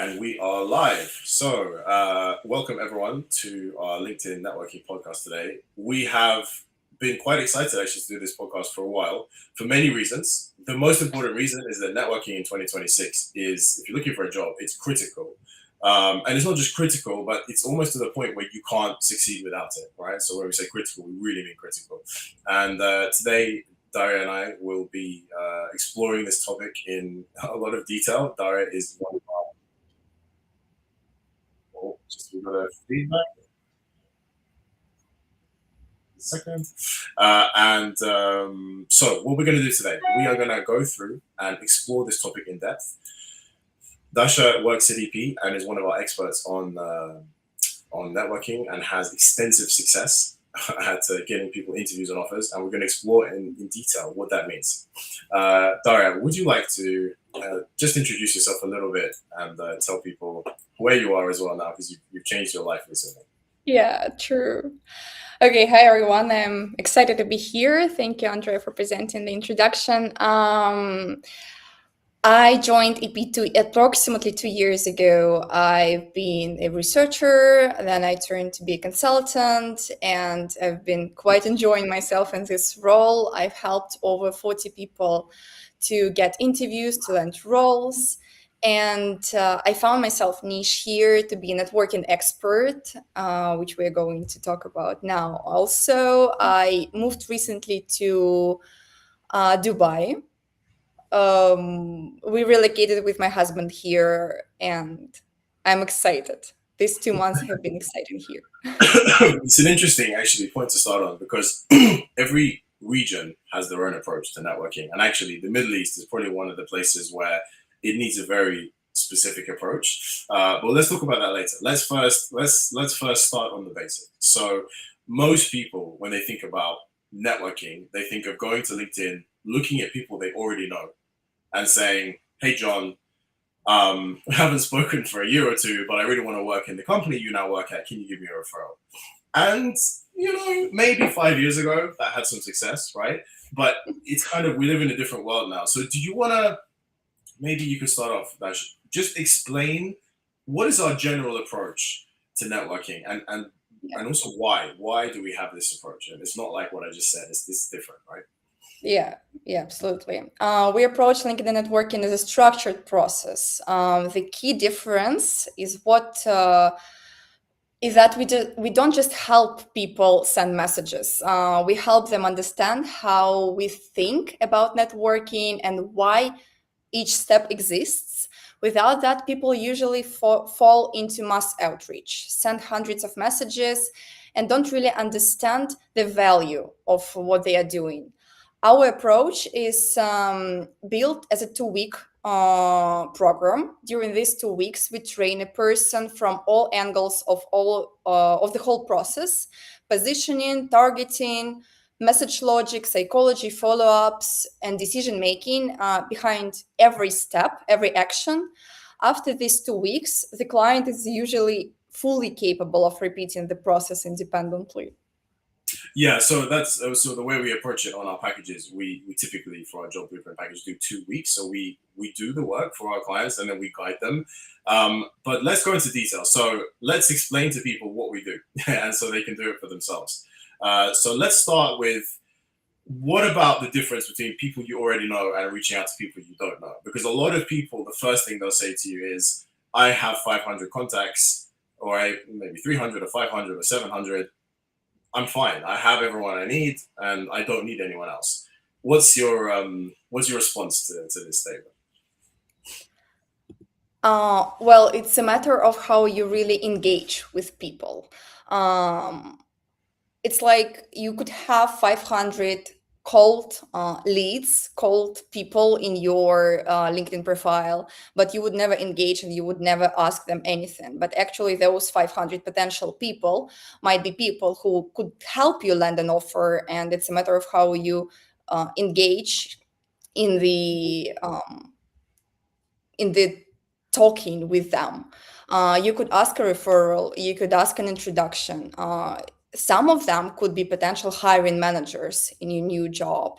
And we are live. So, welcome everyone to our LinkedIn networking podcast today. We have been quite excited actually to do this podcast for a while for many reasons. The most important reason is that networking in 2026 is, if you're looking for a job, it's critical. And it's not just critical, but it's almost to the point where you can't succeed without it, right? So when we say critical, we really mean critical. And today, Daria and I will be exploring this topic in a lot of detail. Daria is one of our, oh, just a bit of feedback. Second. So, what we're going to do today, we are going to go through and explore this topic in depth. Dasha works at EP and is one of our experts on networking and has extensive success at getting people interviews and offers, and we're going to explore in detail what that means. Daria, would you like to just introduce yourself a little bit and tell people where you are as well now, because you've changed your life recently? Yeah, true. Okay, hi everyone. I'm excited to be here. Thank you, Andrea, for presenting the introduction. I joined EP approximately 2 years ago. I've been a researcher, then I turned to be a consultant, and I've been quite enjoying myself in this role. I've helped over 40 people to get interviews, to land roles, and I found myself niche here to be a networking expert, which we're going to talk about now. Also, I moved recently to Dubai. We relocated with my husband here, and I'm excited. These 2 months have been exciting here. It's an interesting actually point to start on, because every region has their own approach to networking, and actually the Middle East is probably one of the places where it needs a very specific approach. But let's talk about that later. Let's first start on the basics. So most people, when they think about networking, they think of going to LinkedIn, looking at people they already know, and saying, "Hey, John, I haven't spoken for a year or two, but I really want to work in the company you now work at. Can you give me a referral?" And maybe 5 years ago that had some success, right? But it's kind of, we live in a different world now. So do you want to, maybe you could start off, Dash, just explain what is our general approach to networking, and also why do we have this approach? And it's not like what I just said. It's different, right? Yeah, absolutely. We approach LinkedIn networking as a structured process. The key difference is that we don't just help people send messages. We help them understand how we think about networking and why each step exists. Without that, people usually fall into mass outreach, send hundreds of messages, and don't really understand the value of what they are doing. Our approach is built as a 2-week program. During these 2 weeks, we train a person from all angles of the whole process: positioning, targeting, message logic, psychology, follow-ups, and decision making behind every step, every action. After these 2 weeks, the client is usually fully capable of repeating the process independently. Yeah, so that's so the way we approach it on our packages. We typically, for our job blueprint package, do 2 weeks. So we do the work for our clients and then we guide them. But let's go into detail. So let's explain to people what we do, and so they can do it for themselves. So let's start with, what about the difference between people you already know and reaching out to people you don't know? Because a lot of people, the first thing they'll say to you is, "I have 500 contacts, or maybe 300 or 500 or 700. I'm fine. I have everyone I need, and I don't need anyone else." What's your response to this statement? Well, it's a matter of how you really engage with people. Um, it's like you could have 500 cold leads, cold people in your LinkedIn profile, but you would never engage and you would never ask them anything. But actually, those 500 potential people might be people who could help you land an offer, and it's a matter of how you engage in the talking with them. You could ask a referral, you could ask an introduction. Some of them could be potential hiring managers in your new job.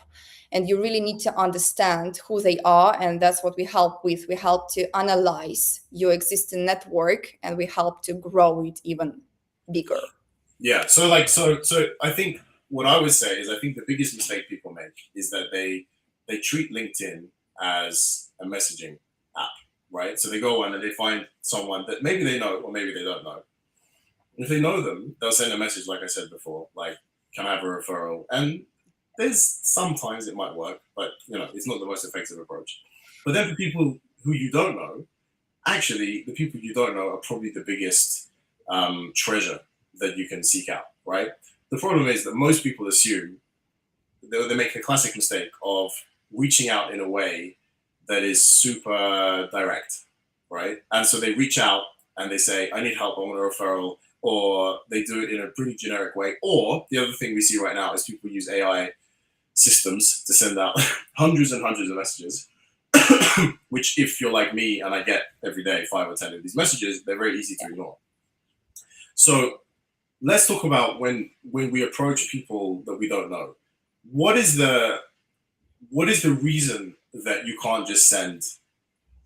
and you really need to understand who they are, and that's what we help with. We help to analyze your existing network, and we help to grow it even bigger. Yeah. So I think what I would say is I think the biggest mistake people make is that they treat LinkedIn as a messaging app, right? So they go on and they find someone that maybe they know or maybe they don't know. If they know them, they'll send a message, like I said before, like, "Can I have a referral?" And there's sometimes it might work, but it's not the most effective approach. But then for people who you don't know, actually, the people you don't know are probably the biggest treasure that you can seek out, right? The problem is that most people assume they make a classic mistake of reaching out in a way that is super direct, right? And so they reach out and they say, "I need help, I want a referral," or they do it in a pretty generic way. Or the other thing we see right now is people use AI systems to send out hundreds and hundreds of messages, which, if you're like me and I get every day 5 or 10 of these messages, they're very easy to ignore. So let's talk about when we approach people that we don't know. What is the what is the reason that you can't just send,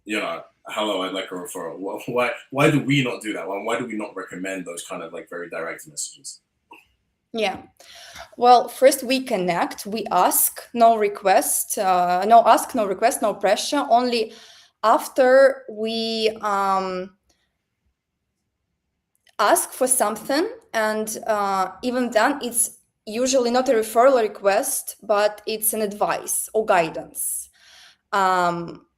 "Hello, I'd like a referral"? Why do we not do that? Why do we not recommend those kind of like very direct messages? Yeah. Well, first we connect, we ask, no request, no ask, no request, no pressure. Only after we ask for something, and even then, it's usually not a referral request, but it's an advice or guidance.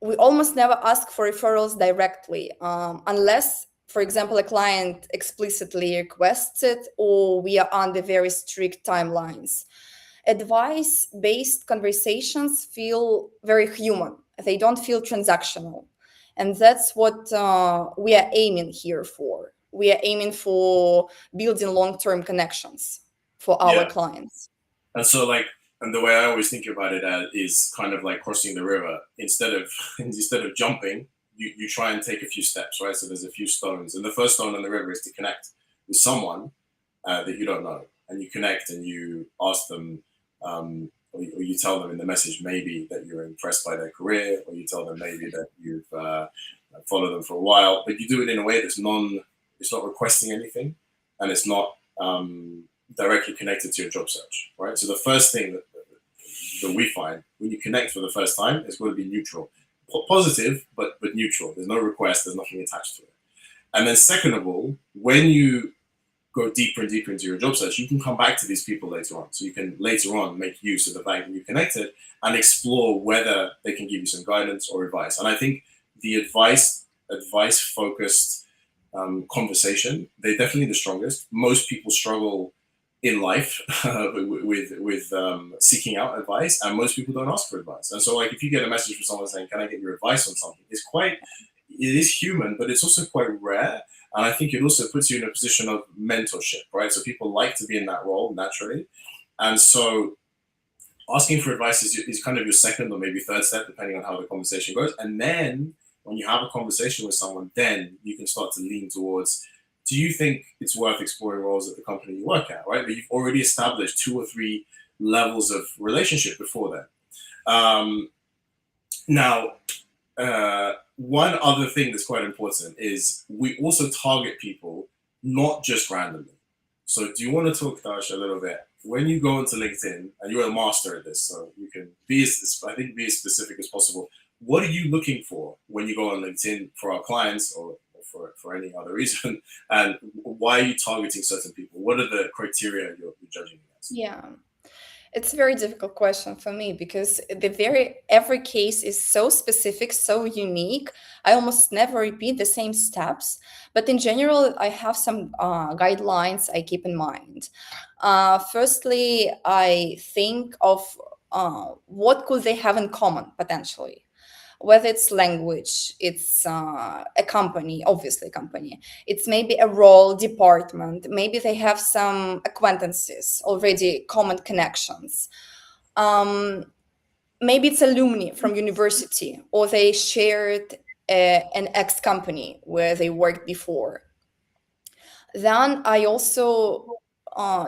We almost never ask for referrals directly, unless, for example, a client explicitly requests it or we are under very strict timelines. Advice-based conversations feel very human. They don't feel transactional. And that's what we are aiming here for. We are aiming for building long-term connections for our Yeah. clients. And so, like, and the way I always think about it is kind of like crossing the river. Instead of jumping, you try and take a few steps, right? So there's a few stones, and the first stone on the river is to connect with someone that you don't know, and you connect and you ask them, or you tell them in the message maybe that you're impressed by their career, or you tell them maybe that you've followed them for a while, but you do it in a way that's it's not requesting anything, and it's not directly connected to your job search, right? So the first thing that we find when you connect for the first time is going to be neutral, positive, but neutral. There's no request. There's nothing attached to it. And then second of all, when you go deeper and deeper into your job search, you can come back to these people later on. So you can later on make use of the fact that you connected and explore whether they can give you some guidance or advice. And I think the advice focused conversation, they're definitely the strongest. Most people struggle in life with seeking out advice, and most people don't ask for advice. And so, like, if you get a message from someone saying, "Can I get your advice on something?" It is human, but it's also quite rare. And I think it also puts you in a position of mentorship, right? So people like to be in that role naturally. And so asking for advice is kind of your second or maybe third step, depending on how the conversation goes. And then when you have a conversation with someone, then you can start to lean towards, do you think it's worth exploring roles at the company you work at, right? But you've already established 2 or 3 levels of relationship before that. Now, one other thing that's quite important is we also target people not just randomly. So, do you want to talk, Dash, a little bit? When you go into LinkedIn, and you're a master at this, so you can be as specific as possible. What are you looking for when you go on LinkedIn for our clients, or for any other reason? And why are you targeting certain people? What are the criteria you're judging against? Yeah. It's a very difficult question for me because every case is so specific, so unique. I almost never repeat the same steps, but in general, I have some guidelines I keep in mind. Firstly, I think of what could they have in common potentially, whether it's language, it's a company, obviously a company, it's maybe a role, department, maybe they have some acquaintances already, common connections. Maybe it's alumni from university, or they shared an ex company where they worked before. Then I also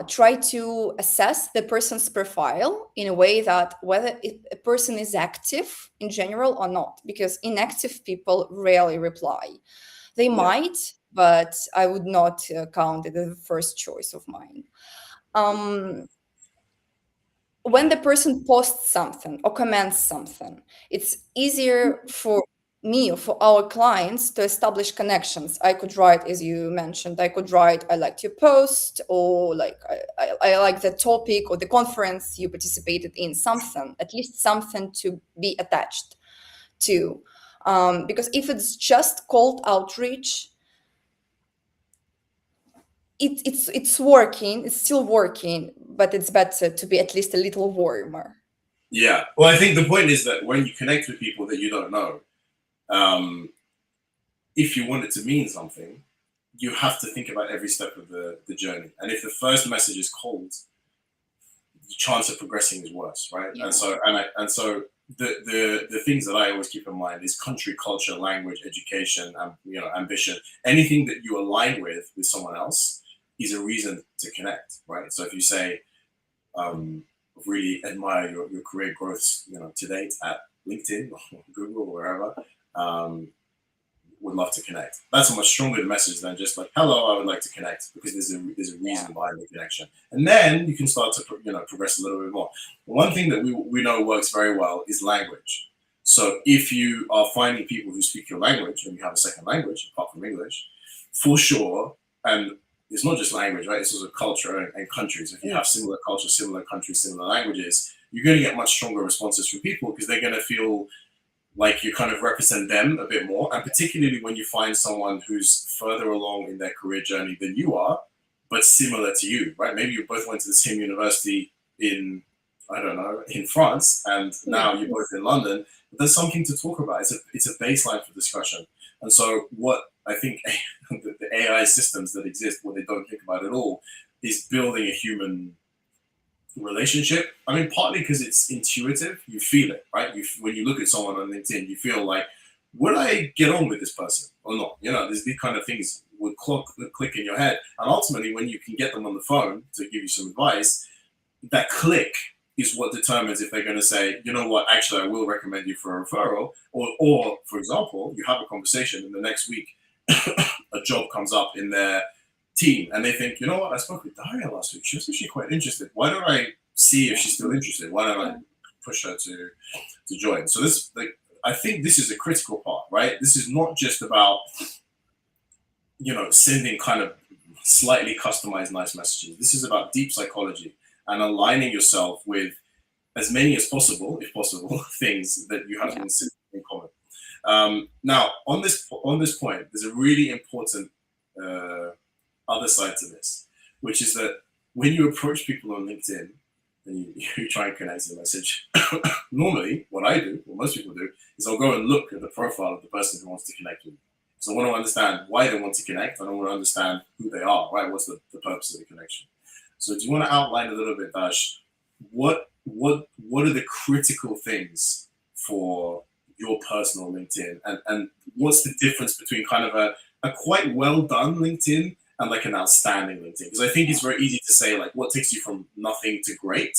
try to assess the person's profile in a way that whether a person is active in general or not, because inactive people rarely reply. They Yeah. might, but I would not count it as the first choice of mine. Um, when the person posts something or comments something, it's easier for me or for our clients to establish connections. I could write, as you mentioned, I could write, I liked your post, or like, I like the topic or the conference you participated in, something, at least something to be attached to. Because if it's just cold outreach, it's working, it's still working, but it's better to be at least a little warmer. Yeah. Well, I think the point is that when you connect with people that you don't know, um, if you want it to mean something, you have to think about every step of the journey. And if the first message is cold, the chance of progressing is worse, right? Yeah. And so the things that I always keep in mind is country, culture, language, education, and ambition. Anything that you align with someone else is a reason to connect, right? So if you say, really admire your career growth, to date at LinkedIn or Google or wherever. Um, would love to connect. That's a much stronger message than just like, hello, I would like to connect, because there's a Yeah. reason behind the connection. And then you can start to progress a little bit more. One thing that we know works very well is language. So if you are finding people who speak your language and you have a second language apart from English, for sure, and it's not just language, right? It's also culture and countries. If you Yeah. have similar culture, similar countries, similar languages, you're going to get much stronger responses from people, because they're going to feel like you kind of represent them a bit more. And particularly when you find someone who's further along in their career journey than you are, but similar to you, right? Maybe you both went to the same university in, I don't know, in France, and Yeah. now you're both in London. But there's something to talk about. It's a baseline for discussion. And so what I think the AI systems that exist, what they don't think about at all, is building a human relationship. I mean, partly because it's intuitive, you feel it, right? When you look at someone on LinkedIn, you feel like, would I get on with this person or not? There's these kind of things would click in your head, and ultimately, when you can get them on the phone to give you some advice, that click is what determines if they're going to say, you know what, actually, I will recommend you for a referral, or for example, you have a conversation, and the next week, a job comes up in their team, and they think, you know what, I spoke with Daria last week. She was actually quite interested. Why don't I see if she's still interested? Why don't I push her to join? So I think this is a critical part, right? This is not just about sending kind of slightly customized nice messages. This is about deep psychology and aligning yourself with as many as possible, if possible, things that you have in common. Now, on this point, there's a really important other side to this, which is that when you approach people on LinkedIn and you try and connect a message, normally what I do, what most people do, is I'll go and look at the profile of the person who wants to connect with me. So I want to understand why they want to connect. I want to understand who they are, right? What's the purpose of the connection? So do you want to outline a little bit, Dash, what are the critical things for your personal LinkedIn, and what's the difference between kind of a quite well done LinkedIn and like an outstanding LinkedIn? Because I think it's very easy to say like what takes you from nothing to great,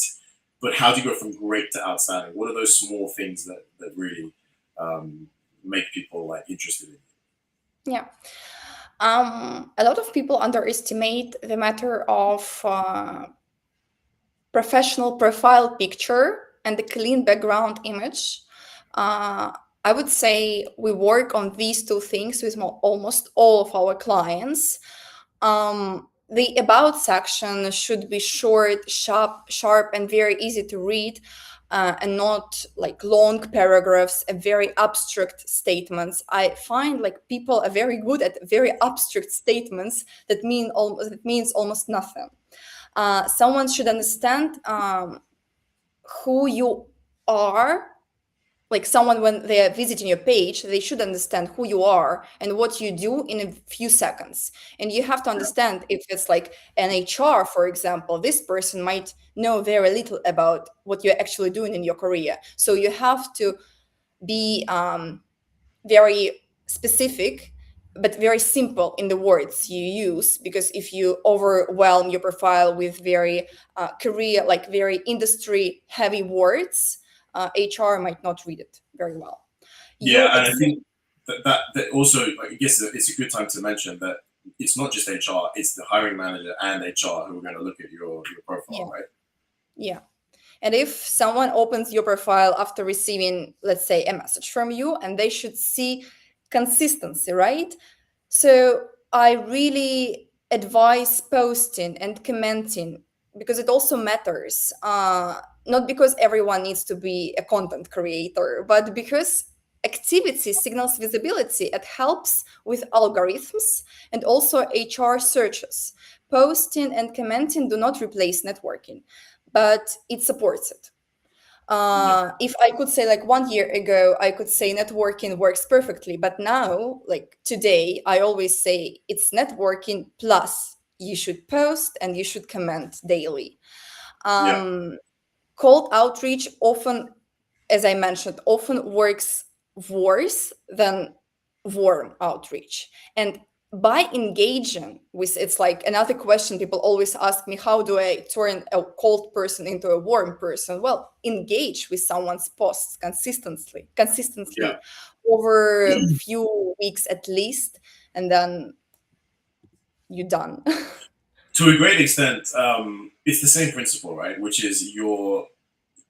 but how do you go from great to outstanding? What are those small things that really make people like interested in you? Yeah. A lot of people underestimate the matter of professional profile picture and the clean background image. I would say we work on these two things with almost all of our clients. The about section should be short, sharp, and very easy to read, and not like long paragraphs and very abstract statements. I find like people are very good at very abstract statements that means almost nothing. Someone should understand who you are. Like someone, when they are visiting your page, they should understand who you are and what you do in a few seconds. And you have to understand, if it's like an HR, for example, this person might know very little about what you're actually doing in your career. So you have to be very specific but very simple in the words you use, because if you overwhelm your profile with very career, like very industry heavy words, HR might not read it very well. Yeah, Your and I think that also, I guess it's a good time to mention that it's not just HR, it's the hiring manager and HR who are going to look at your profile, Yeah, right? yeah. And if someone opens your profile after receiving, let's say, a message from you, and they should see consistency, right? So I really advise posting and commenting, because it also matters. Not because everyone needs to be a content creator, but because activity signals visibility. It helps with algorithms and also HR searches. Posting and commenting do not replace networking, but it supports it. Yeah, If I could say, like 1 year ago, I could say networking works perfectly, but now, like today, I always say it's networking plus you should post and you should comment daily. yeah, um, Cold outreach often, as I mentioned, often works worse than warm outreach. And by engaging with, it's like another question people always ask me, how do I turn a cold person into a warm person? Well, engage with someone's posts yeah. consistently over few weeks at least, and then you're done. To a great extent, it's the same principle, right? Which is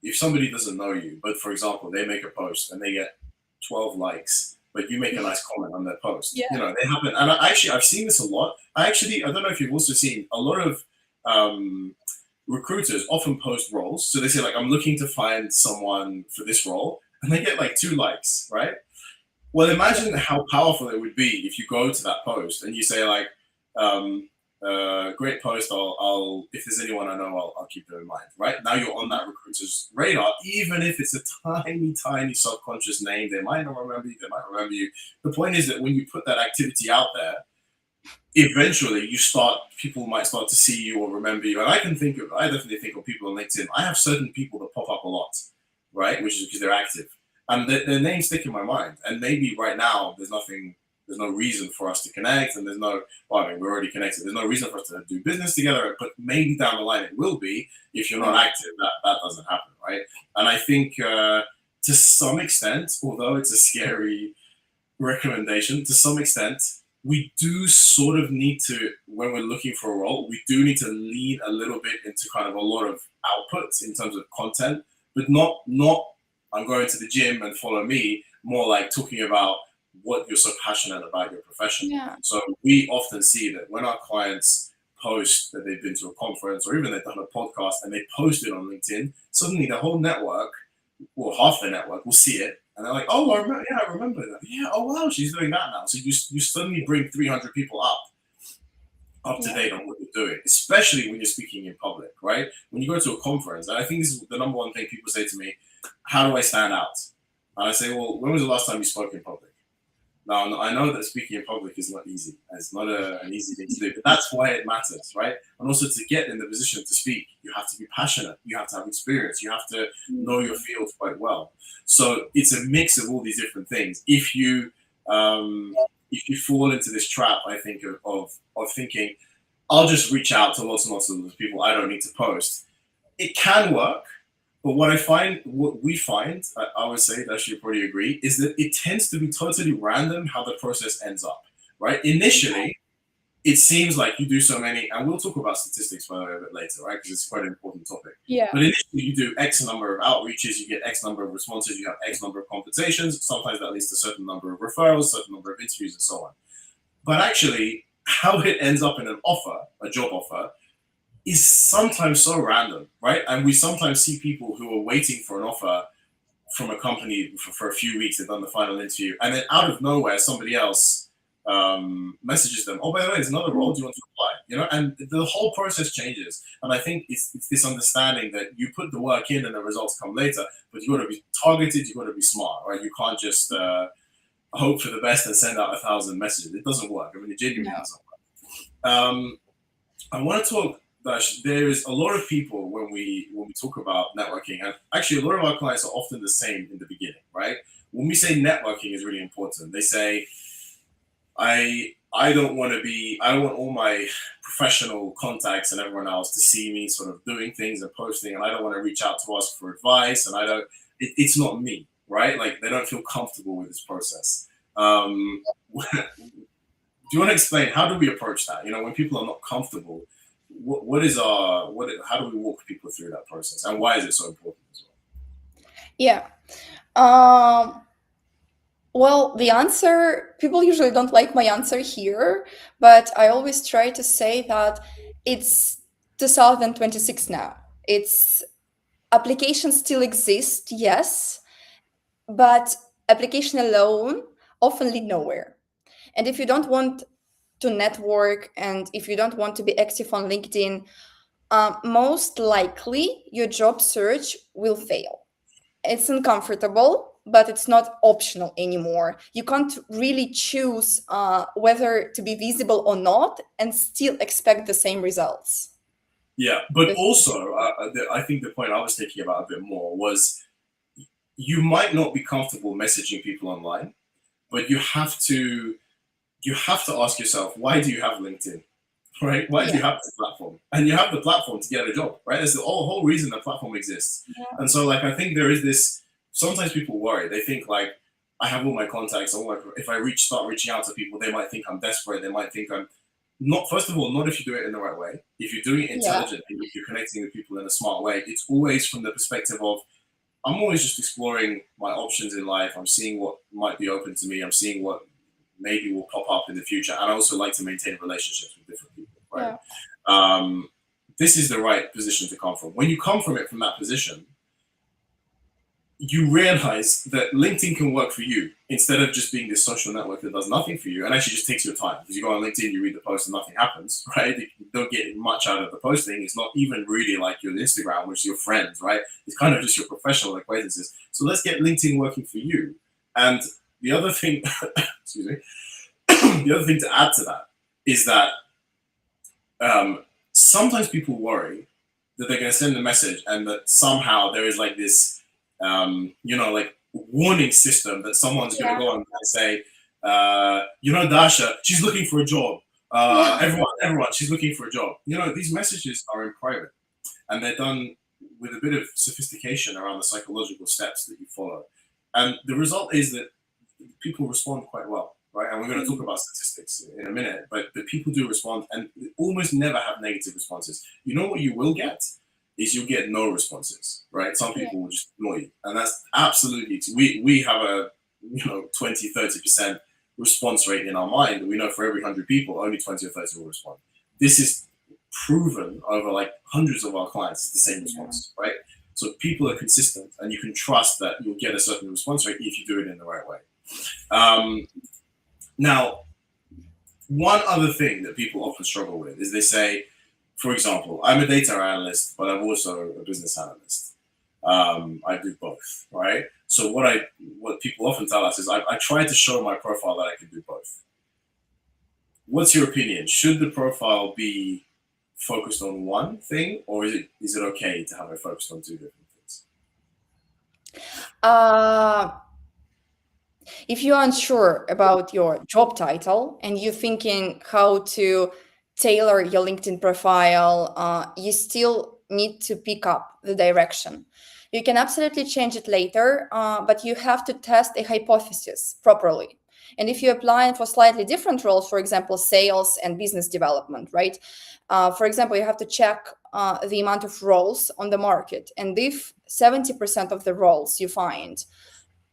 if somebody doesn't know you, but for example, they make a post and they get 12 likes, but you make a nice comment on their post. Yeah. They happen. And I've seen this a lot. I don't know if you've also seen a lot of um, recruiters often post roles. So they say, like, I'm looking to find someone for this role, and they get like 2 likes, right? Well, Yeah. imagine how powerful it would be if you go to that post and you say, like, um, great post. I'll if there's anyone I know, I'll keep them in mind. Right now, you're on that recruiter's radar, even if it's a tiny, tiny subconscious name. They might not remember you. They might remember you. The point is that when you put that activity out there, eventually people might start to see you or remember you. And I definitely think of people on LinkedIn. I have certain people that pop up a lot, right? Which is because they're active. And their names stick in my mind. And maybe right now there's no reason for us to connect, and well, I mean, we're already connected. There's no reason for us to do business together, but maybe down the line it will be. If you're not active, that doesn't happen, right? And I think to some extent, although it's a scary recommendation, to some extent, we do sort of need to, when we're looking for a role, we do need to lean a little bit into kind of a lot of outputs in terms of content, but not I'm going to the gym and follow me, more like talking about what you're so passionate about your profession. Yeah. So we often see that when our clients post that they've been to a conference or even they've done a podcast and they post it on LinkedIn, suddenly the whole network, well, half the network will see it, and they're like, "Oh, I remember that. Yeah, oh wow, she's doing that now." So you suddenly bring 300 people up to Yeah. date on what you're doing, especially when you're speaking in public, right? When you go to a conference, and I think this is the number one thing people say to me: "How do I stand out?" And I say, "Well, when was the last time you spoke in public?" Now, I know that speaking in public is not easy. It's not an easy thing to do, but that's why it matters, right? And also to get in the position to speak, you have to be passionate, you have to have experience, you have to know your field quite well. So it's a mix of all these different things. If you fall into this trap, I think of thinking, I'll just reach out to lots and lots of those people. I don't need to post. It can work, but what we find, I would say that you probably agree, is that it tends to be totally random how the process ends up, right? Initially, it seems like you do so many, and we'll talk about statistics by the way a bit later, right? Because it's quite an important topic. Yeah. But initially, you do X number of outreaches, you get X number of responses, you have X number of conversations. Sometimes that leads to a certain number of referrals, certain number of interviews, and so on. But actually, how it ends up in an offer, a job offer, is sometimes so random, right? And we sometimes see people who are waiting for an offer from a company for a few weeks. They've done the final interview, and then out of nowhere, somebody else messages them. Oh, by the way, there's another role. Do you want to apply? And the whole process changes. And I think it's this understanding that you put the work in and the results come later, but you got to be targeted. You got to be smart, right? You can't just hope for the best and send out 1,000 messages. It doesn't work. I mean, it genuinely No. doesn't work. I want to talk. Dash, there is a lot of people when we talk about networking, and actually a lot of our clients are often the same in the beginning, right? When we say networking is really important, they say I don't want to be. I want all my professional contacts and everyone else to see me sort of doing things and posting, and I don't want to reach out to ask for advice, and I don't. It's not me, right? Like they don't feel comfortable with this process. Do you want to explain how do we approach that? You know, when people are not comfortable, what is our what? How do we walk people through that process, and why is it so important as well? Yeah. Um, well, the answer, people usually don't like my answer here, but I always try to say that it's 2026 now. It's applications still exist, yes, but application alone often lead nowhere. And if you don't want to network and if you don't want to be active on LinkedIn, most likely your job search will fail. It's uncomfortable, but it's not optional anymore. You can't really choose whether to be visible or not and still expect the same results. Yeah, but This- also I think the point I was thinking about a bit more was you might not be comfortable messaging people online, but you have to ask yourself, why do you have LinkedIn? Right? Why do yeah, you have this platform? And you have the platform to get a job, right? That's the whole reason the platform exists. yeah, And so, like, I think there is this. Sometimes people worry. They think like, I have all my contacts. All my, if I start reaching out to people, they might think I'm desperate. They might think I'm not. First of all, not if you do it in the right way. If you're doing it yeah, intelligently, if you're connecting with people in a smart way, it's always from the perspective of I'm always just exploring my options in life. I'm seeing what might be open to me. I'm seeing what maybe will pop up in the future. And I also like to maintain relationships with different people, right? yeah, Um, this is the right position to come from. When you come from it from that position, you realize that LinkedIn can work for you instead of just being this social network that does nothing for you and actually just takes your time. Because you go on LinkedIn, you read the post, and nothing happens, right? You don't get much out of the posting. It's not even really like your Instagram, which is your friends, right? It's kind of just your professional acquaintances. So let's get LinkedIn working for you. And the other thing, excuse me, the other thing to add to that is that sometimes people worry that they're going to send a message and that somehow there is like this, like warning system that someone's going to yeah, go on and say, Dasha, she's looking for a job. yeah, Everyone, she's looking for a job. You know, these messages are in private and they're done with a bit of sophistication around the psychological steps that you follow. And the result is that people respond quite well, right? And we're going to talk mm, about statistics in a minute, but people do respond and almost never have negative responses. You know what you will get is you'll get no responses, right? Some yeah, people will just ignore you. And that's absolutely, we have a, 20, 30% response rate in our mind. We know for every 100 people, only 20 or 30 will respond. This is proven over like hundreds of our clients, it's the same yeah, response, right? So people are consistent and you can trust that you'll get a certain response rate if you do it in the right way. Um, now, one other thing that people often struggle with is they say, for example, I'm a data analyst, but I'm also a business analyst. I do both, right? So what people often tell us is I try to show my profile that I can do both. What's your opinion? Should the profile be focused on one thing, or is it okay to have it focused on two different things? uh, if you're unsure about your job title and you're thinking how to tailor your LinkedIn profile, you still need to pick up the direction. You can absolutely change it later, but you have to test a hypothesis properly. And if you're applying for slightly different roles, for example, sales and business development, right? For example, you have to check the amount of roles on the market. And if 70% of the roles you find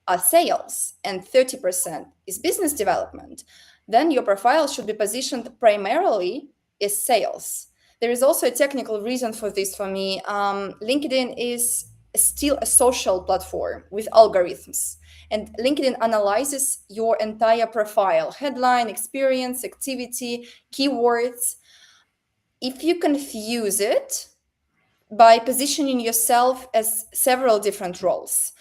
are sales and 30% is business development, then your profile should be positioned primarily as sales. There is also a technical reason for this for me. LinkedIn is still a social platform with algorithms, and LinkedIn analyzes your entire profile headline, experience, activity, keywords. If you confuse it by positioning yourself as several different roles,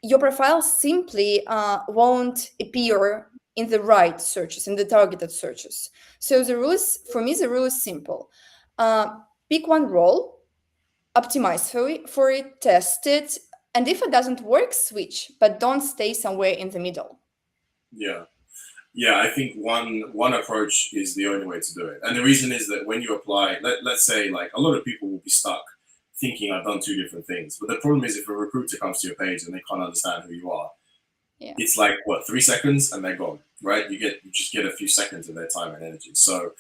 your profile simply won't appear in the right searches, in the targeted searches. So for me, the rule is simple. Uh, Pick one role, optimize for it, test it, and if it doesn't work, switch, but don't stay somewhere in the middle. Yeah. Yeah, I think one approach is the only way to do it. And the reason is that when you apply, let's say like a lot of people will be stuck thinking I've done two different things. But the problem is if a recruiter comes to your page and they can't understand who you are, Yeah. it's like what, 3 seconds and they're gone, right? You just get a few seconds of their time and energy. So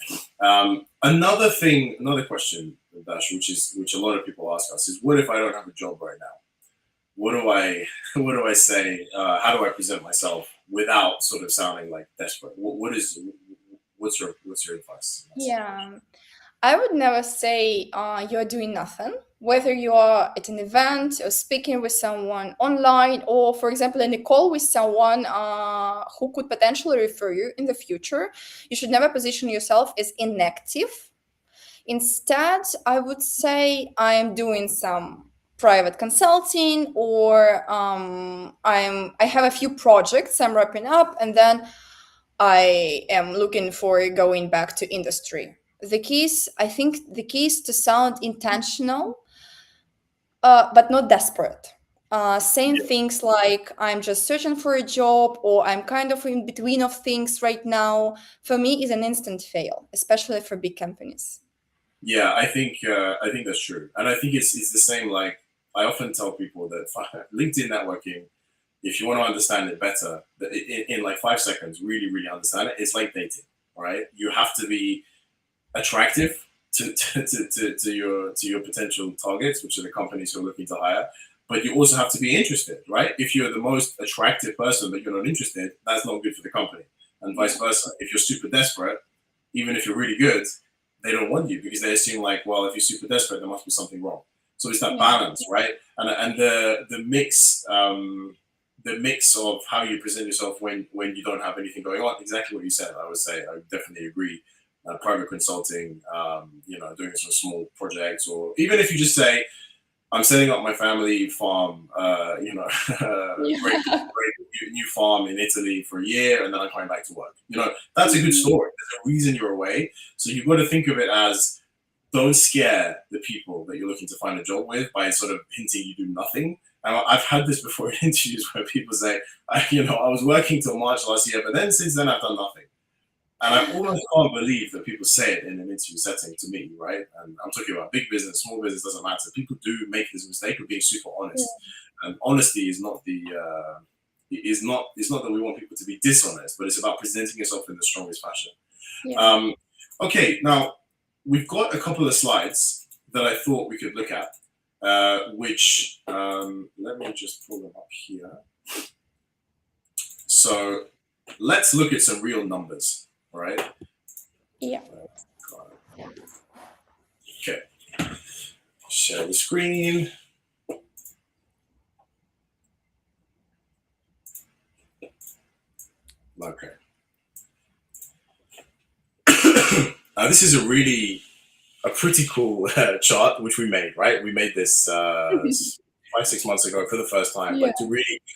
another thing, another question, Dash, which a lot of people ask us is, what if I don't have a job right now? What do I what do I say? How do I present myself without sort of sounding like desperate? What's your advice in that sense? Yeah. I would never say you're doing nothing, whether you are at an event or speaking with someone online, or, for example, in a call with someone who could potentially refer you in the future. You should never position yourself as inactive. Instead, I would say I am doing some private consulting, or I have a few projects I'm wrapping up, and then I am looking for going back to industry. I think the key is to sound intentional, but not desperate. Saying Yeah, things like, I'm just searching for a job, or I'm kind of in between of things right now, for me is an instant fail, especially for big companies. yeah, I think that's true, and I think it's the same. Like I often tell people that LinkedIn networking, if you want to understand it better, in like 5 seconds, really understand it. It's like dating, right? You have to be attractive to your potential targets, which are the companies who are looking to hire. But you also have to be interested, right? If you're the most attractive person but you're not interested, that's not good for the company, and vice Yeah. versa. If you're super desperate, even if you're really good, they don't want you because they assume like, well, if you're super desperate, there must be something wrong. So it's that Yeah. balance, right? And the mix of how you present yourself when you don't have anything going on. Exactly what you said. I would say I definitely agree. Private consulting, doing some small projects, or even if you just say, I'm setting up my family farm, great, Yeah. great new farm in Italy for a year, and then I'm coming back to work. That's a good story. There's a reason you're away. So you've got to think of it as, don't scare the people that you're looking to find a job with by sort of hinting you do nothing. And I've had this before in interviews where people say, I was working till March last year, but then since then I've done nothing. And I almost can't believe that people say it in an interview setting to me, right? And I'm talking about big business, small business, doesn't matter. People do make this mistake of being super honest, and honesty is not the is not it's not that we want people to be dishonest, but it's about presenting yourself in the strongest fashion. Yeah. Um, okay, now we've got a couple of slides that I thought we could look at, which let me just pull them up here. So let's look at some real numbers, all right? Yeah. Okay, share the screen. Okay. This is a pretty cool chart which we made, right? We made this 5 6 months ago for the first time, Yeah. but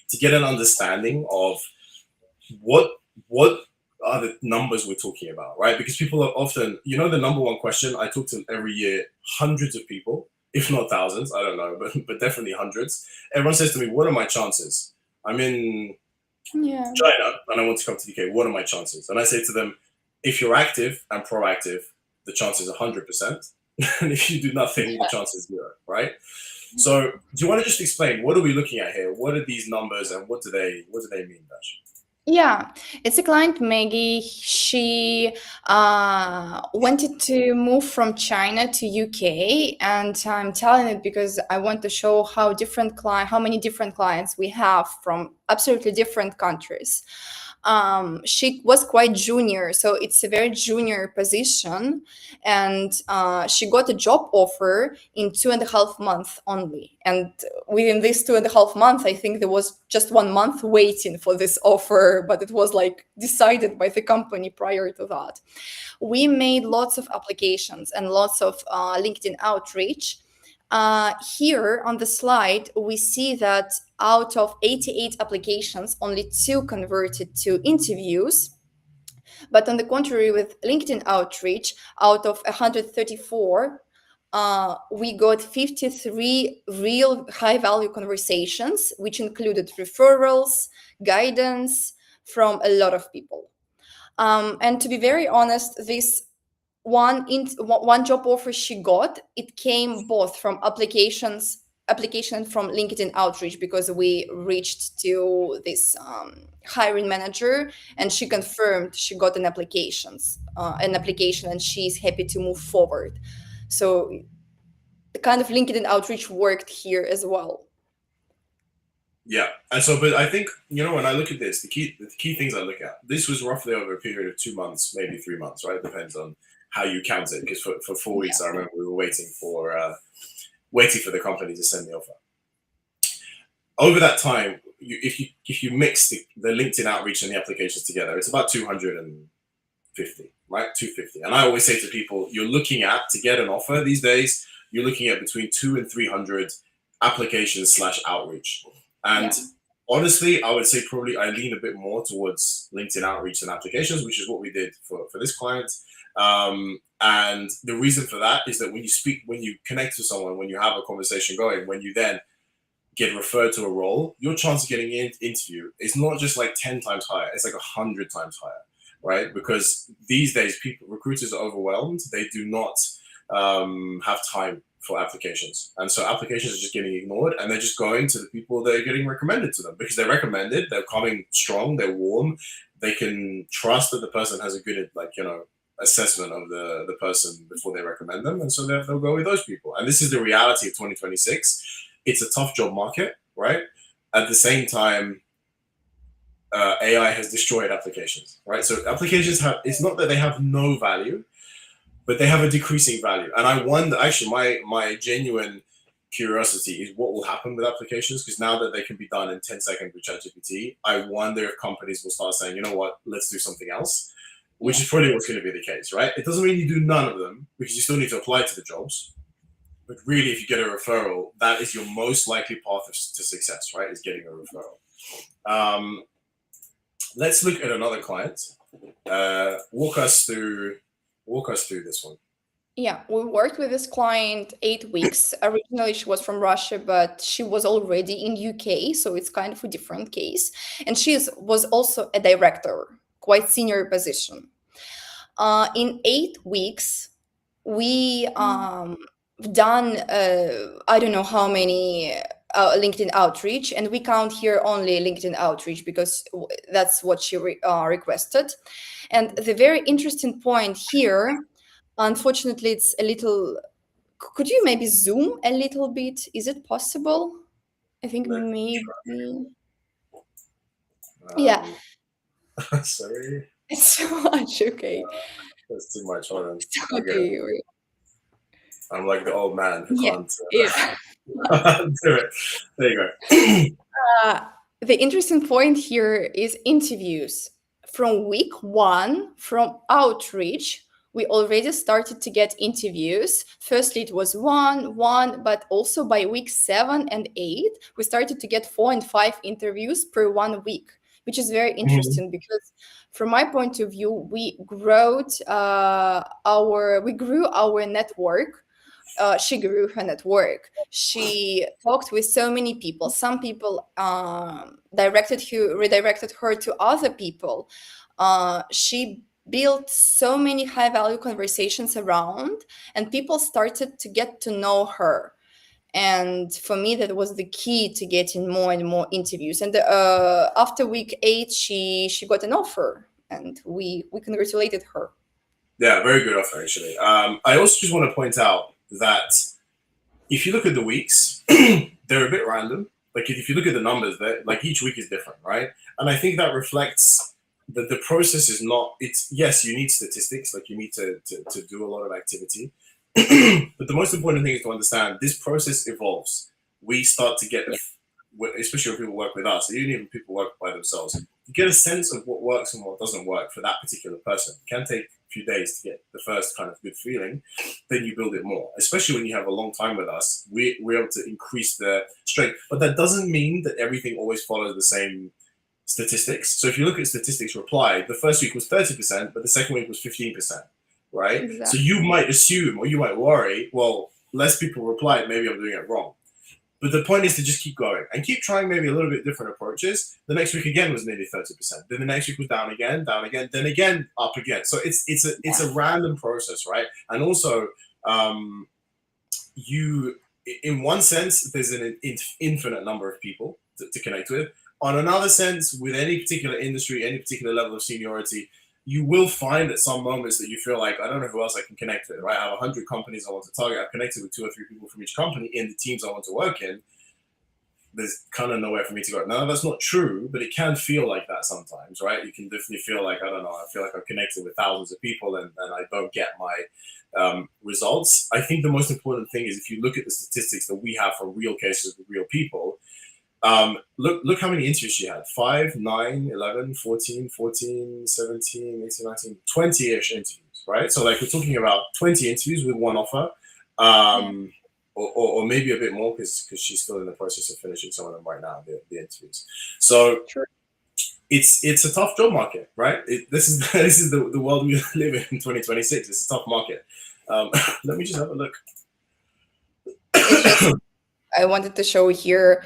to get an understanding of what what are the numbers we're talking about, right? Because people are often, the number one question I talk to every year, hundreds of people, if not thousands, I don't know, but definitely hundreds. Everyone says to me, "What are my chances? I'm in Yeah. China and I want to come to the UK. What are my chances?" And I say to them, if you're active and proactive, the chance is 100%. And if you do nothing, the chance is zero, right? So, do you want to just explain what are we looking at here? What are these numbers and what do they mean, Dash? Yeah, it's a client, Maggie. She wanted to move from China to UK, and I'm telling it because I want to show how many different clients we have from absolutely different countries. She was quite junior, so it's a very junior position, and she got a job offer in 2.5 months only. And within this 2.5 months, I think there was just 1 month waiting for this offer, but it was like decided by the company prior to that. We made lots of applications and lots of LinkedIn outreach. Here on the slide, we see that out of 88 applications, only two converted to interviews. But on the contrary, with LinkedIn outreach, out of 134, we got 53 real high value conversations, which included referrals, guidance from a lot of people. And to be very honest, this one job offer she got, it came both from application from LinkedIn outreach, because we reached to this hiring manager and she confirmed she got an application and she's happy to move forward. So the kind of LinkedIn outreach worked here as well. Yeah, and so, but I think when I look at this, the key things I look at. This was roughly over a period of 2 months, maybe 3 months, right? Depends on how you count it. Because for 4 weeks, I remember we were waiting for the company to send the offer. Over that time, if you mix the LinkedIn outreach and the applications together, it's about 250, right? 250. And I always say to people, you're looking at, to get an offer these days, you're looking at between 200 and 300 applications slash outreach. And Yeah. honestly, I would say probably I lean a bit more towards LinkedIn outreach and applications, which is what we did for this client. And the reason for that is that when you connect with someone, when you have a conversation going, when you then get referred to a role, your chance of getting an interview is not just like 10 times higher, it's like 100 times higher, right? Because these days, recruiters are overwhelmed. They do not have time for applications. And so applications are just getting ignored and they're just going to the people that are getting recommended to them because they're recommended, they're coming strong, they're warm, they can trust that the person has a good, assessment of the person before they recommend them. And so they'll go with those people. And this is the reality of 2026. It's a tough job market, right? At the same time, AI has destroyed applications, right? So applications it's not that they have no value, but they have a decreasing value. And I wonder, actually, my genuine curiosity is what will happen with applications, because now that they can be done in 10 seconds with ChatGPT, I wonder if companies will start saying, you know what, let's do something else, which is probably what's going to be the case, right? It doesn't mean you do none of them because you still need to apply to the jobs. But really, if you get a referral, that is your most likely path to success, right? Is getting a referral. Let's look at another client. Walk us through this one. Yeah, we worked with this client 8 weeks. Originally, she was from Russia, but she was already in UK, so it's kind of a different case. And was also a director, quite senior position. In 8 weeks, we done I don't know how many LinkedIn outreach, and we count here only LinkedIn outreach because that's what she requested. And the very interesting point here, unfortunately, it's a little. Could you maybe zoom a little bit? Is it possible? I think Let me maybe. Yeah, try. Sorry, it's so much. Okay. that's too much. Hold on, I'll get it. Okay. I'm like the old man who Yeah. can't Yeah. do it. There you go. The interesting point here is interviews. From week one, from outreach, we already started to get interviews. Firstly, it was one, but also by week 7 and 8, we started to get 4 and 5 interviews per 1 week, which is very Mhm. interesting because, from my point of view, we grew our network. She grew her network. She talked with so many people. Some people redirected her to other people. She built so many high value conversations around, and people started to get to know her. And for me, that was the key to getting more and more interviews. And after week 8, she got an offer, and we congratulated her. Yeah, very good offer actually. I also just want to point out that if you look at the weeks, they're a bit random. Like if you look at the numbers, like each week is different, right? And I think that reflects that the process is not. It's yes, you need statistics, like you need to do a lot of activity, but the most important thing is to understand this process evolves. We start to get, Yeah. especially when people work with us, even if people work by themselves, you get a sense of what works and what doesn't work for that particular person. It can take a few days to get the first kind of good feeling, then you build it more. Especially when you have a long time with us, we're able to increase the strength. But that doesn't mean that everything always follows the same statistics. So if you look at statistics reply, the first week was 30%, but the second week was 15%, right? So Exactly. you might assume or you might worry, well, less people replied, maybe I'm doing it wrong. But the point is to just keep going and keep trying maybe a little bit different approaches. The next week again was nearly 30%. Then the next week was down again, then again up again. So it's a random process, right? And also, you, in one sense, there's an infinite number of people to connect with. On another sense, with any particular industry, any particular level of seniority, you will find at some moments that you feel like, I don't know who else I can connect with, right? I have 100 companies I want to target. I've connected with 2 or 3 people from each company in the teams I want to work in. There's kind of nowhere for me to go. Now, that's not true, but it can feel like that sometimes, right? You can definitely feel like, I don't know, I feel like I've connected with thousands of people and I don't get my results. I think the most important thing is if you look at the statistics that we have for real cases with real people, look how many interviews she had. 5, 9, 11, 14, 14, 17, 18, 19, 20-ish interviews, right? So like we're talking about 20 interviews with one offer. Or maybe a bit more because she's still in the process of finishing some of them right now, the interviews. So Sure. it's a tough job market, right? This is the world we live in 2026. It's a tough market. Let me just have a look. It's just I wanted to show here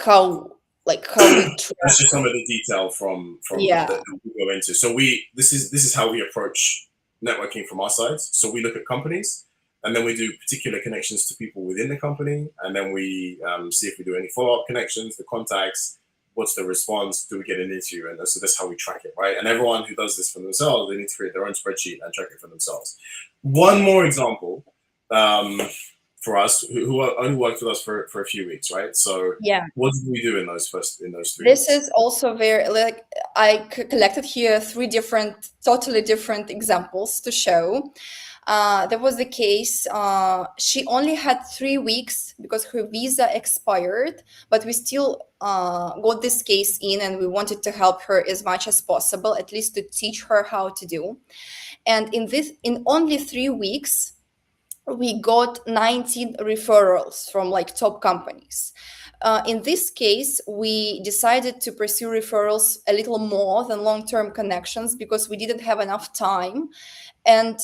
how we That's track. just some of the detail from Yeah. that we go into. So this is how we approach networking from our sides. So we look at companies, and then we do particular connections to people within the company, and then we see if we do any follow-up connections, the contacts, what's the response, do we get an interview, and so that's how we track it, right? And everyone who does this for themselves, they need to create their own spreadsheet and track it for themselves. One more example for us, who only worked with us for a few weeks, right? So Yeah. what did we do in those 3 This weeks? is also very like I collected here 3 totally different examples to show. There was the case, she only had 3 weeks because her visa expired, but we still got this case in and we wanted to help her as much as possible, at least to teach her how to do. And in only 3 weeks, we got 19 referrals from like top companies. In this case, we decided to pursue referrals a little more than long-term connections because we didn't have enough time. And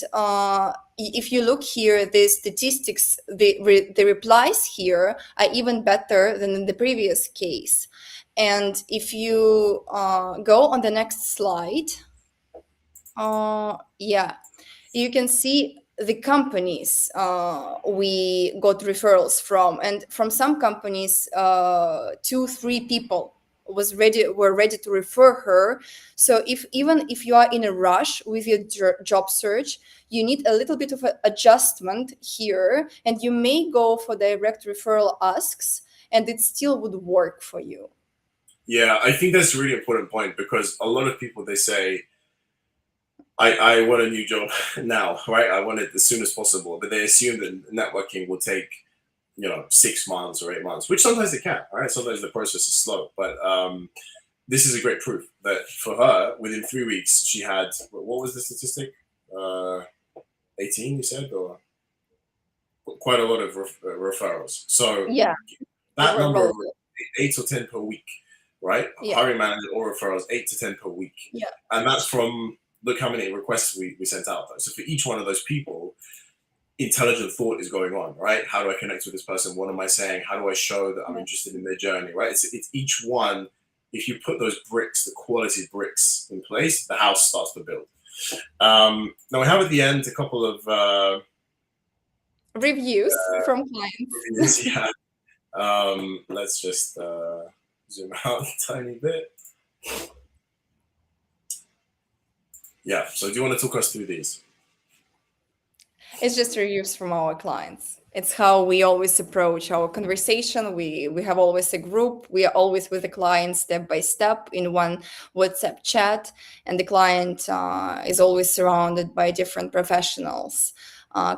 if you look here, the statistics, the replies here are even better than in the previous case. And if you go on the next slide, yeah, you can see the companies we got referrals from, and from some companies, 2, 3 people were ready to refer her. So even if you are in a rush with your job search, you need a little bit of an adjustment here, and you may go for direct referral asks, and it still would work for you. Yeah, I think that's a really important point because a lot of people, they say, I want a new job now, right? I want it as soon as possible, but they assume that networking will take 6 months or 8 months, which sometimes it can, right? Sometimes the process is slow, but this is a great proof that for her, within 3 weeks, she had, what was the statistic? 18, you said, or quite a lot of referrals. So Yeah, that number of well, 8 or 10 per week, right? yeah, Hiring manager or referrals, 8 to 10 per week. yeah. And that's from, look how many requests we sent out though. So for each one of those people, intelligent thought is going on, right? How do I connect with this person? What am I saying? How do I show that I'm interested in their journey, right? It's each one. If you put those bricks, the quality bricks in place, the house starts to build. Now we have at the end a couple of Reviews from clients. reviews. Yeah. Let's just zoom out a tiny bit. Yeah. So do you want to talk us through these? It's just reviews from our clients. It's how we always approach our conversation. We have always a group. We are always with the client step by step in one WhatsApp chat, and the client is always surrounded by different professionals,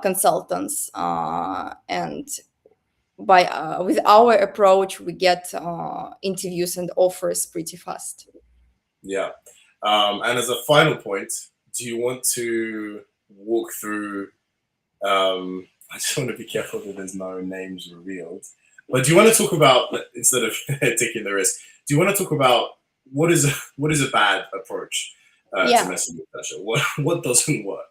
consultants, and with our approach, we get interviews and offers pretty fast. Yeah. And as a final point, do you want to walk through? I just want to be careful that there's no names revealed. But do you want to talk about, instead of taking the risk, do you want to talk about what is a bad approach to messaging session? What doesn't work?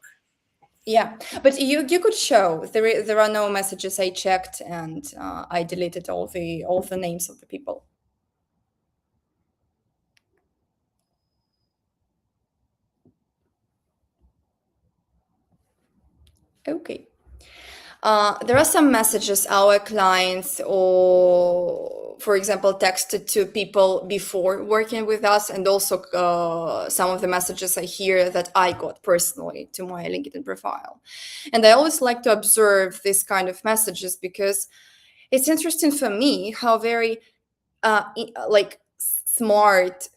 Yeah, but you could show there are no messages. I checked and I deleted all the names of the people. Okay. There are some messages our clients, or for example, texted to people before working with us, and also some of the messages I hear that I got personally to my LinkedIn profile. And I always like to observe this kind of messages because it's interesting for me how very like smart,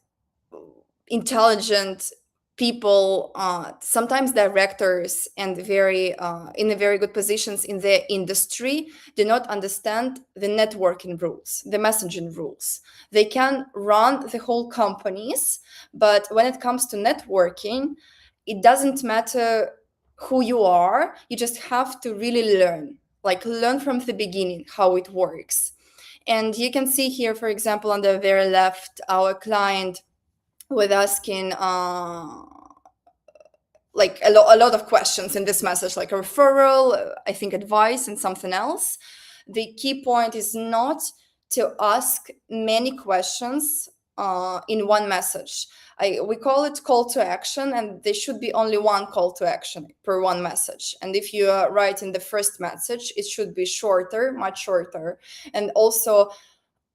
intelligent people, sometimes directors and very in a very good positions in their industry, do not understand the networking rules, the messaging rules. They can run the whole companies, but when it comes to networking, it doesn't matter who you are. You just have to really learn, like learn from the beginning how it works. And you can see here, for example, on the very left, our client with asking like a lot of questions in this message, like a referral, I think advice and something else. The key point is not to ask many questions in one message. We call it call to action, and there should be only one call to action per one message. And if you write in the first message, it should be shorter, much shorter. And also,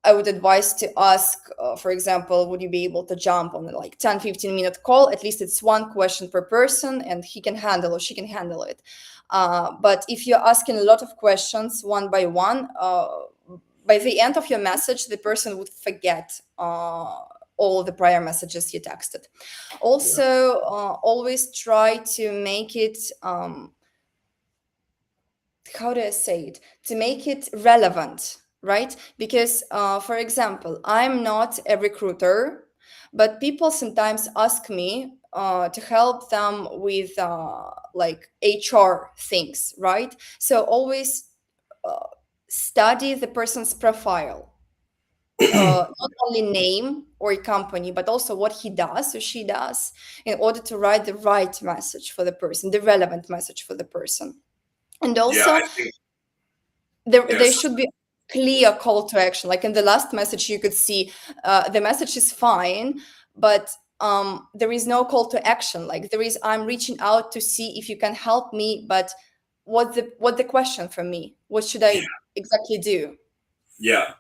I would advise to ask, for example, would you be able to jump on like 10, 15-minute call? At least it's one question per person and he can handle or she can handle it. But if you're asking a lot of questions one by one, by the end of your message, the person would forget all the prior messages you texted. Yeah. Also, always try to make it how do I say it? To make it relevant, right? Because, for example, I'm not a recruiter, but people sometimes ask me to help them with like HR things, right? So always uh, study the person's profile. Not only name or company, but also what he does or she does, in order to write the right message for the person, the relevant message for the person. And Yeah, also, I think there yes. should be clear call to action. Like in the last message, you could see the message is fine, but there is no call to action. Like there is, I'm reaching out to see if you can help me, but what the question from me? What should Yeah, I exactly do? yeah,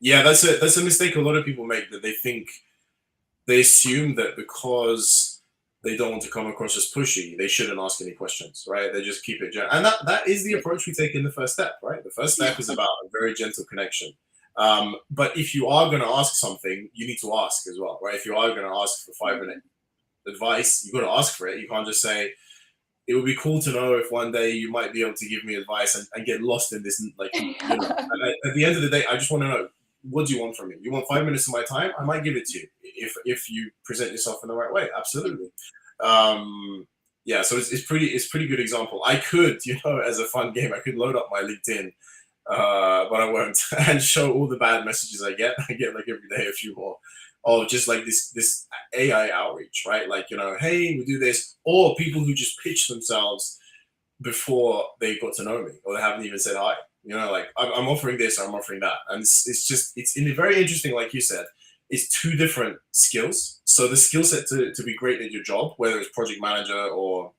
yeah. That's a mistake a lot of people make, that they think, they assume that because they don't want to come across as pushy, they shouldn't ask any questions, right? They just keep it gentle. And that is the approach we take in the first step, right? The first step is about a very gentle connection. But if you are going to ask something, you need to ask as well, right? If you are going to ask for 5 minute advice, you've got to ask for it. You can't just say, it would be cool to know if one day you might be able to give me advice, and get lost in this, like, at the end of the day, I just want to know, what do you want from me? You want 5 minutes of my time? I might give it to you if you present yourself in the right way. Absolutely. Yeah, so it's pretty good example. I could, as a fun game, I could load up my LinkedIn, but I won't, and show all the bad messages I get. I get like every day a few more, of just like this AI outreach, right? Like, hey, we do this, or people who just pitch themselves before they got to know me, or they haven't even said hi. Like, I'm offering this, or I'm offering that, and it's in a very interesting, like you said, it's two different skills. So the skill set to be great at your job, whether it's project manager or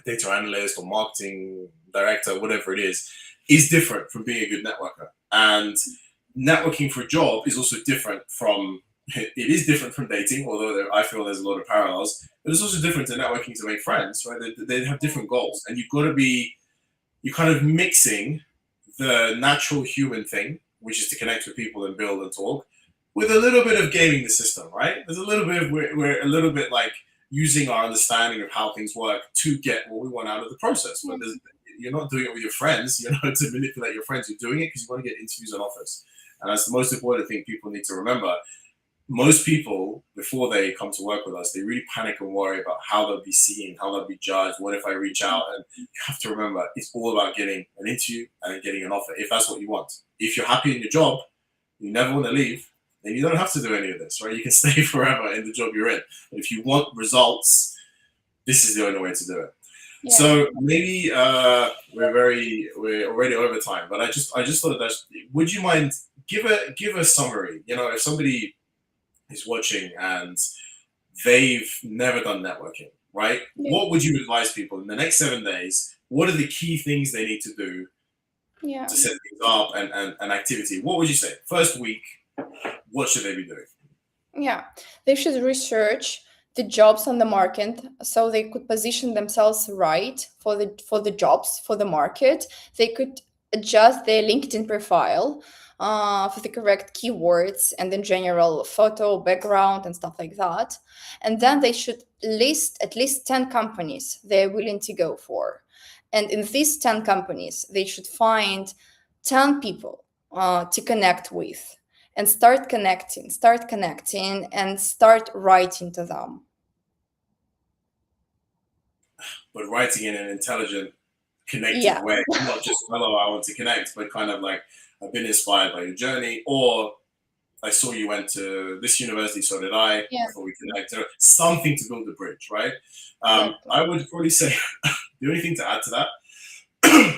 data analyst or marketing director, whatever it is different from being a good networker. And networking for a job is also different from, it is different from dating, although I feel there's a lot of parallels, but it's also different to networking to make friends, right? They have different goals, and you're kind of mixing the natural human thing, which is to connect with people and build and talk, with a little bit of gaming the system, right? There's a little bit of, we're a little bit like using our understanding of how things work to get what we want out of the process. But you're not doing it with your friends, to manipulate your friends. You're doing it because you want to get interviews and offers. And that's the most important thing people need to remember. Most people, before they come to work with us, they really panic and worry about how they'll be seen, how they'll be judged, what if I reach out? And you have to remember, it's all about getting an interview and getting an offer, if that's what you want. If you're happy in your job, you never want to leave, then you don't have to do any of this, right? You can stay forever in the job you're in. But if you want results, this is the only way to do it. Yeah. So maybe we're already over time, but I just thought that would you mind give a summary? You know, if somebody is watching and they've never done networking, right? Yeah. What would you advise people in the next 7 days? What are the key things they need to do Yeah. to set things up and activity? What would you say? First week, what should they be doing? Yeah, they should research the jobs on the market so they could position themselves right for the jobs for the market. They could adjust their LinkedIn profile for the correct keywords and in general photo, background, and stuff like that. And then they should list at least 10 companies they're willing to go for. And in these 10 companies, they should find 10 people to connect with and start connecting and start writing to them. But writing in an intelligent, connected Yeah. way, not just hello, I want to connect, but kind of like I've been inspired by your journey, or I saw you went to this university, so did I. Yeah, I thought we connected. Something to build the bridge, right? exactly. I would probably say the only thing to add to that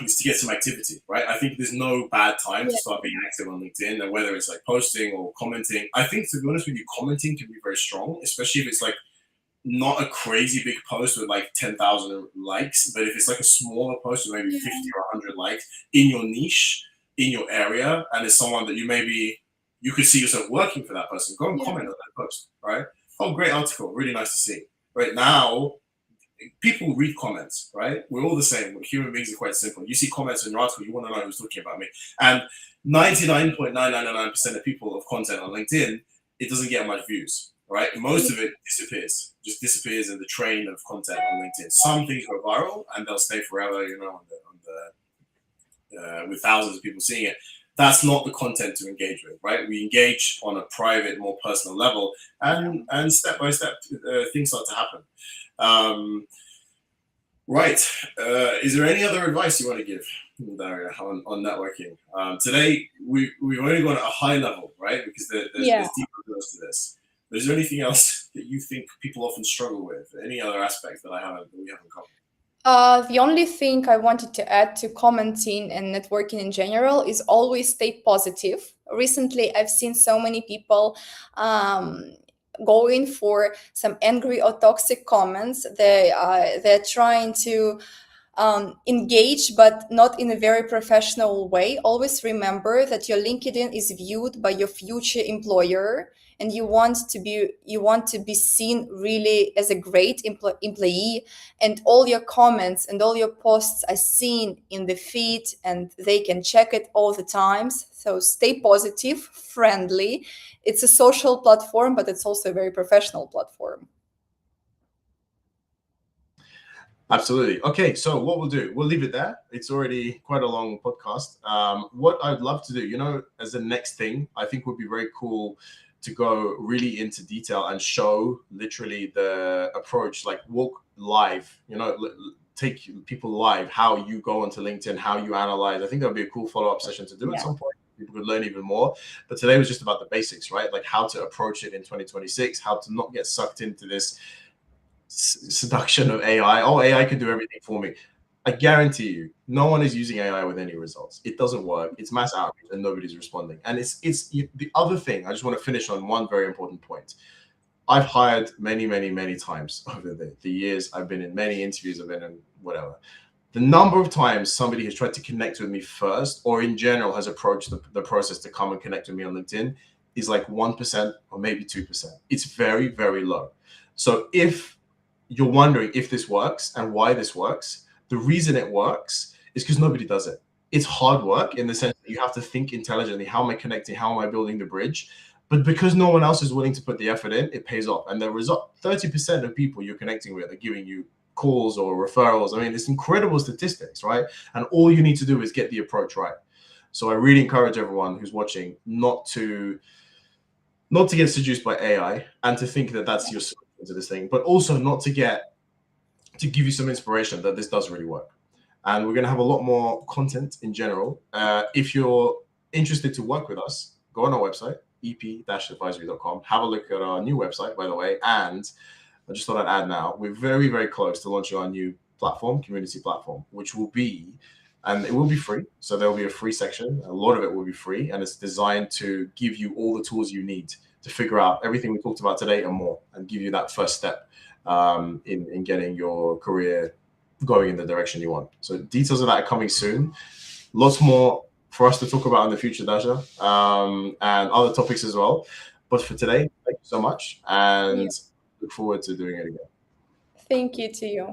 is to get some activity, right? I think there's no bad time to Yeah. start being active on LinkedIn, and whether it's like posting or commenting. I think, to be honest with you, commenting can be very strong, especially if it's like not a crazy big post with like 10,000 likes, but if it's like a smaller post with maybe Yeah. 50 or 100 likes in your niche, in your area, and it's someone that you could see yourself working for that person, go and Yeah. comment on that post, right? Oh, great article, really nice to see. Right now, people read comments, right? We're all the same. Human beings are quite simple. You see comments in your article, you want to know who's talking about me. And 99.999% of people of content on LinkedIn, it doesn't get much views, right? Most of it disappears, just disappears in the train of content on LinkedIn. Some things go viral and they'll stay forever, with thousands of people seeing it. That's not the content to engage with, right? We engage on a private, more personal level, and step by step, things start to happen. Um, right. Is there any other advice you want to give, Daria, on networking? Today, we've only gone at a high level, right? Because Yeah. there's deeper layers to this. But is there anything else that you think people often struggle with? Any other aspects that we haven't covered? The only thing I wanted to add to commenting and networking in general is always stay positive. Recently, I've seen so many people um, going for some angry or toxic comments. They're trying to engage, but not in a very professional way. Always remember that your LinkedIn is viewed by your future employer, and you want to be seen really as a great employee, and all your comments and all your posts are seen in the feed, and they can check it all the times. So stay positive, friendly. It's a social platform, but it's also a very professional platform. Absolutely. Okay, so what we'll do, we'll leave it there. It's already quite a long podcast. What I'd love to do, as the next thing, I think would be very cool to go really into detail and show literally the approach, like walk live, take people live, how you go onto LinkedIn, how you analyze. I think that would be a cool follow-up session to do at some point. People could learn even more. But today was just about the basics, right? Like how to approach it in 2026, how to not get sucked into this seduction of AI. Oh, AI can do everything for me. I guarantee you, no one is using AI with any results. It doesn't work. It's mass outreach and nobody's responding. And it's the other thing. I just want to finish on one very important point. I've hired many, many, many times over the years. I've been in many interviews. I've been in whatever. The number of times somebody has tried to connect with me first, or in general has approached the process to come and connect with me on LinkedIn, is like 1% or maybe 2%. It's very, very low. So if you're wondering if this works and why this works, the reason it works is because nobody does it. It's hard work in the sense that you have to think intelligently. How am I connecting? How am I building the bridge? But because no one else is willing to put the effort in, it pays off. And the result, 30% of people you're connecting with are giving you calls or referrals. I mean, it's incredible statistics, right? And all you need to do is get the approach right. So I really encourage everyone who's watching not to get seduced by AI and to think that that's your solution to this thing, but also not to give you some inspiration that this does really work. And we're going to have a lot more content in general. If you're interested to work with us, go on our website, ep-advisory.com. Have a look at our new website, by the way. And I just thought I'd add now, we're very, very close to launching our new platform, community platform, which will be, and it will be free. So there will be a free section. A lot of it will be free, and it's designed to give you all the tools you need to figure out everything we talked about today and more, and give you that first step in getting your career going in the direction you want. So details of that are coming soon. Lots more for us to talk about in the future, Daria, and other topics as well. But for today, thank you so much, and look forward to doing it again. Thank you to you.